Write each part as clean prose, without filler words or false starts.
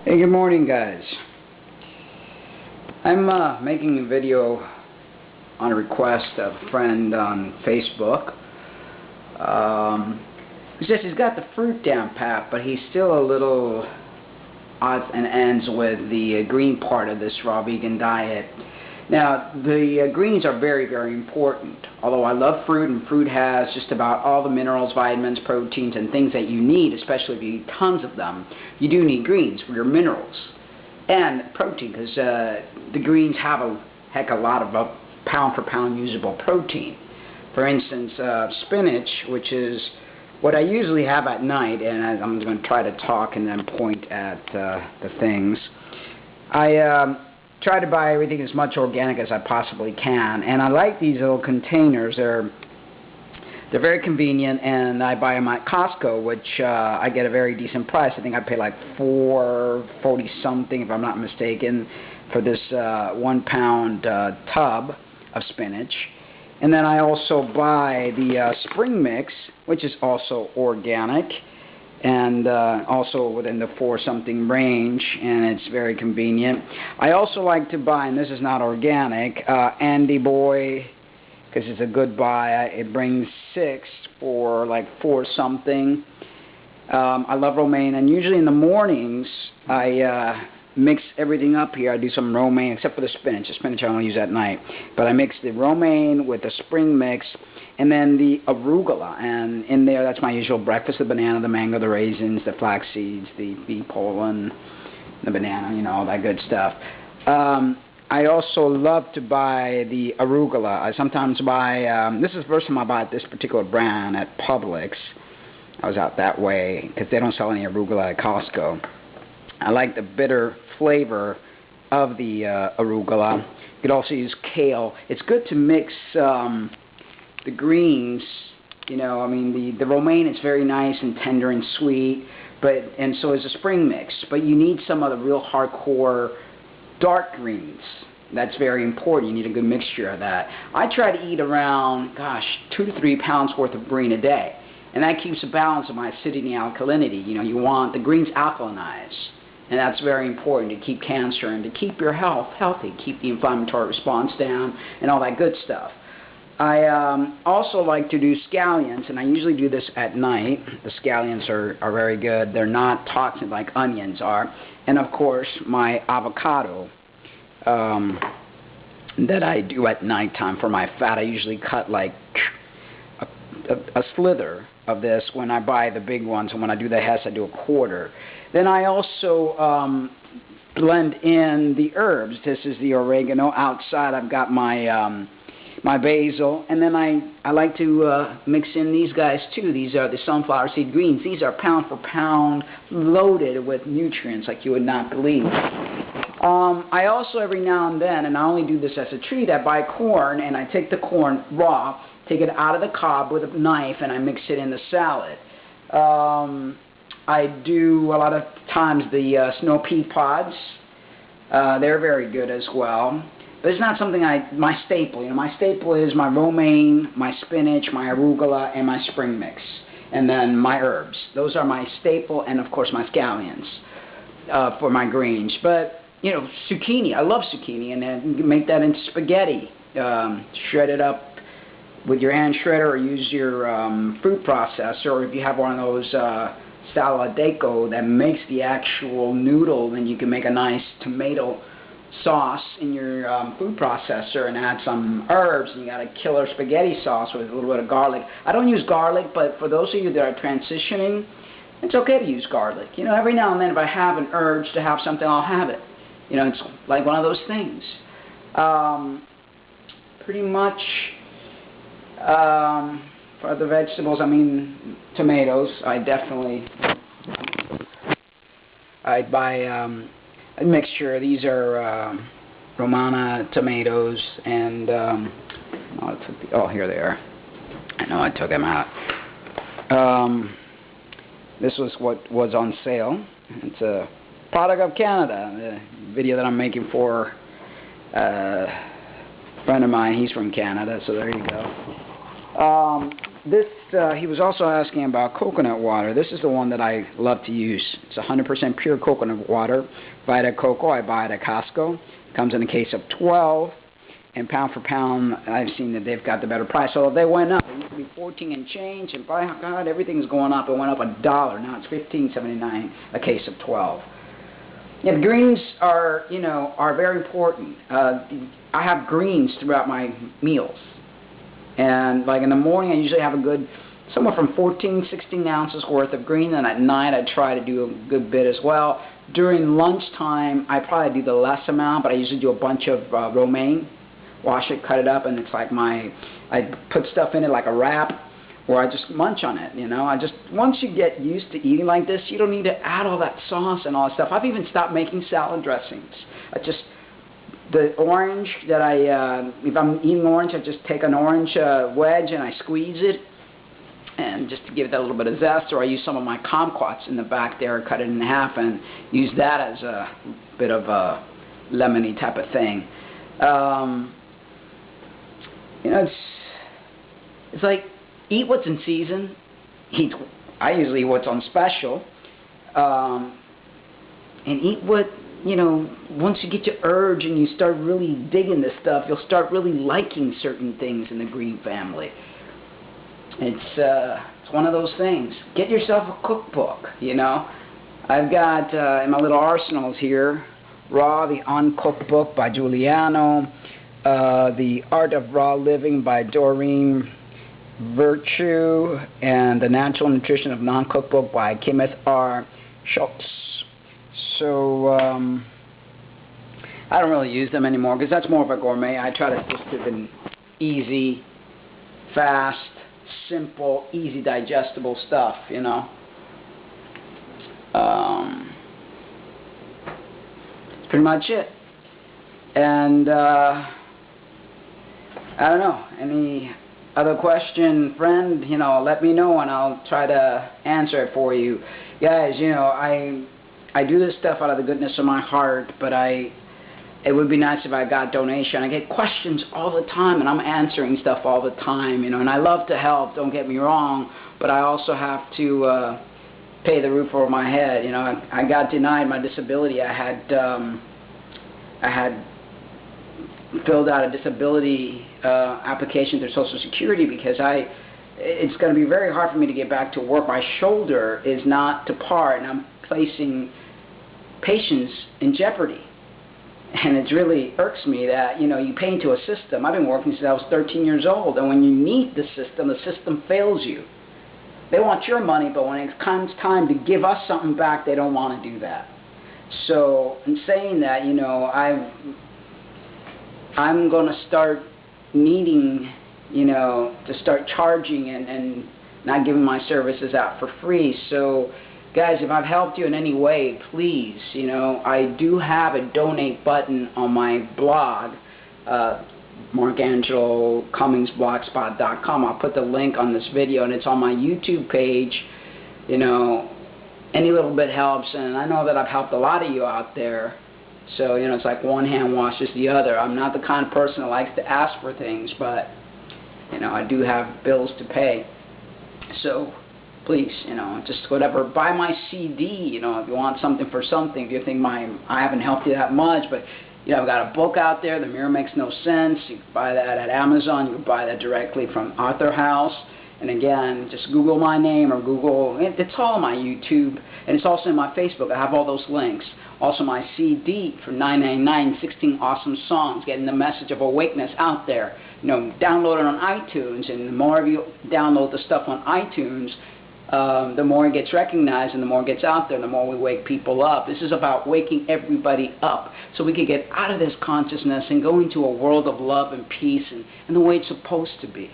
Hey, good morning, guys. I'm making a video on a request of a friend on Facebook. He says he's got the fruit down pat, but he's still a little odds and ends with the green part of this raw vegan diet. Now, the greens are very, very important. Although I love fruit, and fruit has just about all the minerals, vitamins, proteins, and things that you need, especially if you eat tons of them, you do need greens for your minerals and protein, because the greens have a heck of a lot of pound-for-pound usable protein. For instance, spinach, which is what I usually have at night, and I'm going to try to talk and then point at the things. I try to buy everything as much organic as I possibly can, and I like these little containers. They're very convenient, and I buy them at Costco, which I get a very decent price. I think I pay like $4.40 something, if I'm not mistaken, for this 1 pound tub of spinach. And then I also buy the spring mix, which is also organic, and also within the 4 something range, and it's very convenient. I also like to buy, and this is not organic, Andy Boy, because it's a good buy. It brings 6 for like 4 something. I love romaine, and usually in the mornings I mix everything up here. I do some romaine, except for the spinach. The spinach I only use at night. But I mix the romaine with the spring mix, and then the arugula. And in there, that's my usual breakfast: the banana, the mango, the raisins, the flax seeds, the bee pollen, the banana, you know, all that good stuff. I also love to buy the arugula. I sometimes buy, this is the first time I bought this particular brand at Publix. I was out that way, because they don't sell any arugula at Costco. I like the bitter flavor of the arugula. You could also use kale. It's good to mix the greens. You know, I mean, the romaine is very nice and tender and sweet, and so is the spring mix. But you need some of the real hardcore dark greens. That's very important. You need a good mixture of that. I try to eat around, 2 to 3 pounds worth of green a day, and that keeps a balance of my acidity and alkalinity. You know, you want the greens alkalinized. And that's very important to keep cancer and to keep your health healthy, keep the inflammatory response down, and all that good stuff. I also like to do scallions, and I usually do this at night. The scallions are very good. They're not toxic like onions are. And, of course, my avocado that I do at nighttime for my fat. I usually cut like a slither of this when I buy the big ones, and when I do the Hess, I do a quarter. Then I also blend in the herbs. This is the oregano. Outside I've got my my basil, and then I like to mix in these guys too. These are the sunflower seed greens. These are pound for pound loaded with nutrients like you would not believe. I also every now and then, and I only do this as a treat, I buy corn, and I take the corn raw, take it out of the cob with a knife, and I mix it in the salad. I do a lot of times the snow pea pods. They're very good as well. But it's not something my staple. You know, my staple is my romaine, my spinach, my arugula, and my spring mix. And then my herbs. Those are my staple, and of course my scallions for my greens. But, you know, zucchini. I love zucchini, and then you can make that into spaghetti. Shred it up with your hand shredder, or use your fruit processor, or if you have one of those Saladeco that makes the actual noodle, then you can make a nice tomato sauce in your food processor and add some herbs, and you got a killer spaghetti sauce with a little bit of garlic. I don't use garlic, but for those of you that are transitioning, it's okay to use garlic. You know, every now and then if I have an urge to have something, I'll have it. You know, it's like one of those things. Pretty much for the vegetables, I mean, tomatoes, I buy a mixture. These are Romana tomatoes, and here they are. I know I took them out. This was what was on sale. It's a product of Canada. The video that I'm making for a friend of mine, he's from Canada, so there you go. he was also asking about coconut water. This is the one that I love to use. It's 100% pure coconut water. Vita Coco, I buy it at Costco. It comes in a case of 12. And pound for pound, I've seen that they've got the better price. So they went up. It used to be 14 and change, and by God, everything's going up. It went up $1. Now it's $15.79 a case of 12. Yeah, the greens are, are very important. I have greens throughout my meals. And like in the morning, I usually have a good, somewhere from 14, 16 ounces worth of green. And at night, I try to do a good bit as well. During lunchtime, I probably do the less amount, but I usually do a bunch of romaine. Wash it, cut it up, and it's like I put stuff in it like a wrap, or I just munch on it, once you get used to eating like this, you don't need to add all that sauce and all that stuff. I've even stopped making salad dressings. The orange that if I'm eating orange, I just take an orange wedge and I squeeze it, and just to give it that little bit of zest, or I use some of my kumquats in the back there, cut it in half, and use that as a bit of a lemony type of thing. It's like, eat what's in season. I usually eat what's on special. And eat what, once you get your urge and you start really digging this stuff, you'll start really liking certain things in the green family. It's one of those things. Get yourself a cookbook, I've got, in my little arsenals here, Raw, the Uncooked Book by Giuliano, The Art of Raw Living by Doreen Virtue, and The Natural Nutrition of Non-Cooked Book by Kenneth R. Schultz. So, I don't really use them anymore because that's more of a gourmet. I try to just do an easy, fast, simple, easy digestible stuff, That's pretty much it. And, I don't know, any other question, friend, let me know and I'll try to answer it for you. Guys, I do this stuff out of the goodness of my heart, but it would be nice if I got donation. I get questions all the time and I'm answering stuff all the time, and I love to help, don't get me wrong, but I also have to pay the roof over my head. I got denied my disability. I had filled out a disability application through Social Security because it's going to be very hard for me to get back to work. My shoulder is not to par, and I'm placing patients in jeopardy. And it really irks me that, you pay into a system. I've been working since I was 13 years old, and when you need the system fails you. They want your money, but when it comes time to give us something back, they don't want to do that. So, in saying that, I'm going to start needing, to start charging and not giving my services out for free. So, guys, if I've helped you in any way, please, I do have a donate button on my blog, markangelocummings.blogspot.com. I'll put the link on this video, and it's on my YouTube page. Any little bit helps, and I know that I've helped a lot of you out there. So, it's like one hand washes the other. I'm not the kind of person that likes to ask for things, but, I do have bills to pay. So, please, just whatever. Buy my CD, if you want something for something. If you think I haven't helped you that much, but, I've got a book out there, The Mirror Makes No Sense. You can buy that at Amazon. You can buy that directly from Author House. And again, just Google my name or Google, it's all on my YouTube, and it's also in my Facebook. I have all those links. Also my CD for $9.99, 16 awesome songs, getting the message of awakeness out there. Download it on iTunes, and the more of you download the stuff on iTunes, the more it gets recognized and the more it gets out there, the more we wake people up. This is about waking everybody up so we can get out of this consciousness and go into a world of love and peace and the way it's supposed to be.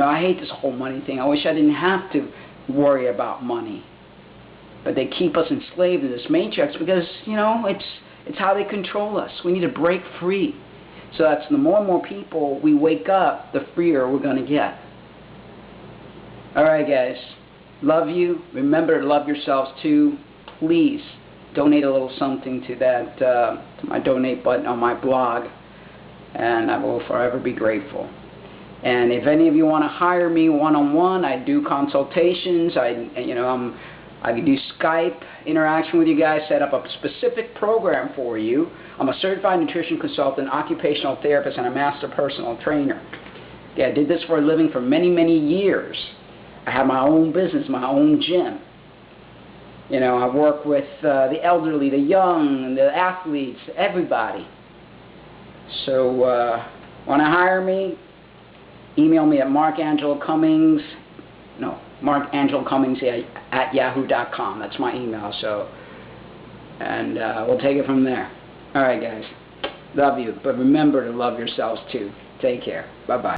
I hate this whole money thing. I wish I didn't have to worry about money. But they keep us enslaved in this matrix because, it's how they control us. We need to break free. So that's the more and more people we wake up, the freer we're going to get. Alright, guys. Love you. Remember to love yourselves too. Please donate a little something to that, to my donate button on my blog. And I will forever be grateful. And if any of you want to hire me one-on-one, I do consultations. I can do Skype interaction with you guys, set up a specific program for you. I'm a certified nutrition consultant, occupational therapist, and a master personal trainer. Yeah, I did this for a living for many, many years. I have my own business, my own gym. You know, I work with the elderly, the young, the athletes, everybody. So, want to hire me? Email me at markangelocummings, at yahoo.com. That's my email. So, and we'll take it from there. All right, guys. Love you, but remember to love yourselves too. Take care. Bye-bye.